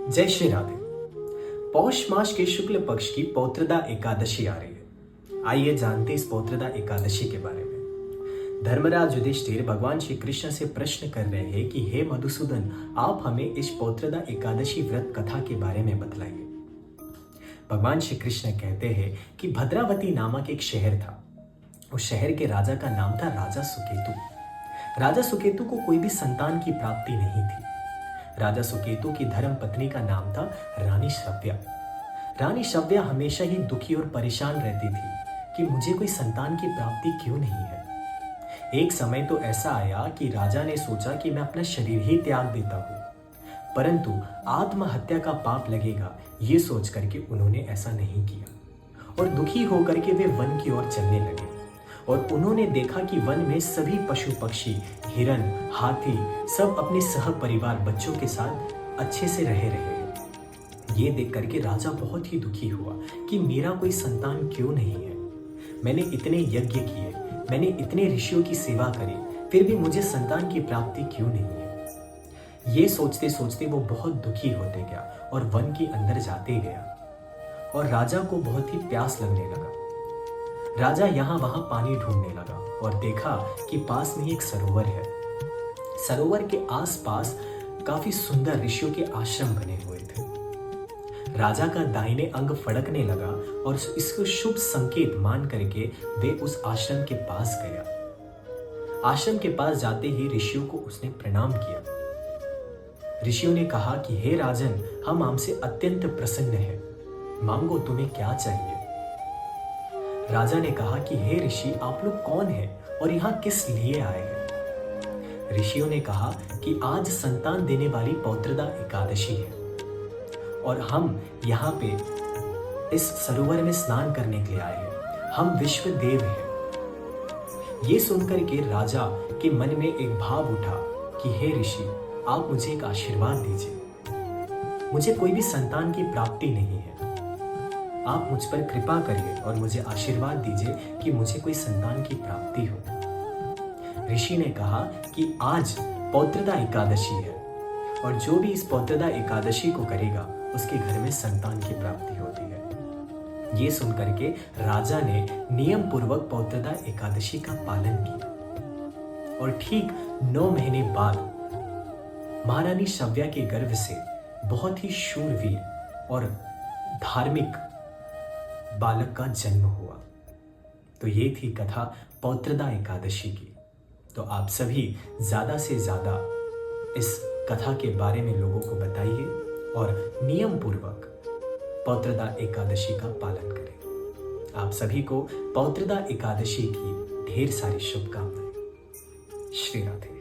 जय श्री राधे। पौष मास के शुक्ल पक्ष की पौत्रदा एकादशी आ रही है। आइए जानते इस पौत्रदा एकादशी के बारे में। धर्मराज युधिष्ठिर भगवान श्री कृष्ण से प्रश्न कर रहे हैं कि हे मधुसूदन, आप हमें इस पौत्रदा एकादशी व्रत कथा के बारे में बतलाइए। भगवान श्री कृष्ण कहते हैं कि भद्रावती नामक एक शहर था। उस शहर के राजा का नाम था राजा सुकेतु। राजा सुकेतु को कोई भी संतान की प्राप्ति नहीं थी। राजा सुकेतु की धर्म पत्नी का नाम था रानी श्रव्या। रानी श्रव्या हमेशा ही दुखी और परेशान रहती थी कि मुझे कोई संतान की प्राप्ति क्यों नहीं है। एक समय तो ऐसा आया कि राजा ने सोचा कि मैं अपना शरीर ही त्याग देता हूँ, परंतु आत्महत्या का पाप लगेगा ये सोच करके उन्होंने ऐसा नहीं किया और दुखी होकर के वे वन की ओर चलने लगे। और उन्होंने देखा कि वन में सभी पशु पक्षी, हिरन, हाथी सब अपने सह परिवार बच्चों के साथ अच्छे से रह रहे हैं। ये देख करके राजा बहुत ही दुखी हुआ कि मेरा कोई संतान क्यों नहीं है। मैंने इतने यज्ञ किए, मैंने इतने ऋषियों की सेवा करी, फिर भी मुझे संतान की प्राप्ति क्यों नहीं है। ये सोचते सोचते वो बहुत दुखी होते गया और वन के अंदर जाते गया और राजा को बहुत ही प्यास लगने लगा। राजा यहाँ वहां पानी ढूंढने लगा और देखा कि पास में एक सरोवर है। सरोवर के आसपास काफी सुंदर ऋषियों के आश्रम बने हुए थे। राजा का दाहिने अंग फड़कने लगा और इसको शुभ संकेत मान करके वे उस आश्रम के पास गया। आश्रम के पास जाते ही ऋषियों को उसने प्रणाम किया। ऋषियों ने कहा कि हे राजन, हम आपसे अत्यंत प्रसन्न हैं, मांगो तुम्हें क्या चाहिए। राजा ने कहा कि हे ऋषि, आप लोग कौन हैं और यहाँ किस लिए आए हैं। ऋषियों ने कहा कि आज संतान देने वाली पौत्रदा एकादशी है और हम यहाँ पे इस सरोवर में स्नान करने के लिए आए हैं। हम विश्व देव हैं। ये सुनकर के राजा के मन में एक भाव उठा कि हे ऋषि, आप मुझे एक आशीर्वाद दीजिए। मुझे कोई भी संतान की प्राप्ति नहीं है, आप मुझ पर कृपा करिए और मुझे आशीर्वाद दीजिए कि मुझे कोई संतान की प्राप्ति हो। ऋषि ने कहा कि आज पौत्रदा एकादशी है और जो भी इस पौत्रदा एकादशी को करेगा उसके घर में संतान की प्राप्ति होती है। ये सुनकर के राजा ने नियम पूर्वक पौत्रदा एकादशी का पालन किया और ठीक 9 महीने बाद महारानी श्रव्या के गर्भ से बहुत ही शूरवीर और धार्मिक बालक का जन्म हुआ। तो ये थी कथा पौत्रदा एकादशी की। तो आप सभी ज्यादा से ज्यादा इस कथा के बारे में लोगों को बताइए और नियम पूर्वक पौत्रदा एकादशी का पालन करें। आप सभी को पौत्रदा एकादशी की ढेर सारी शुभकामनाएं। श्री राधे।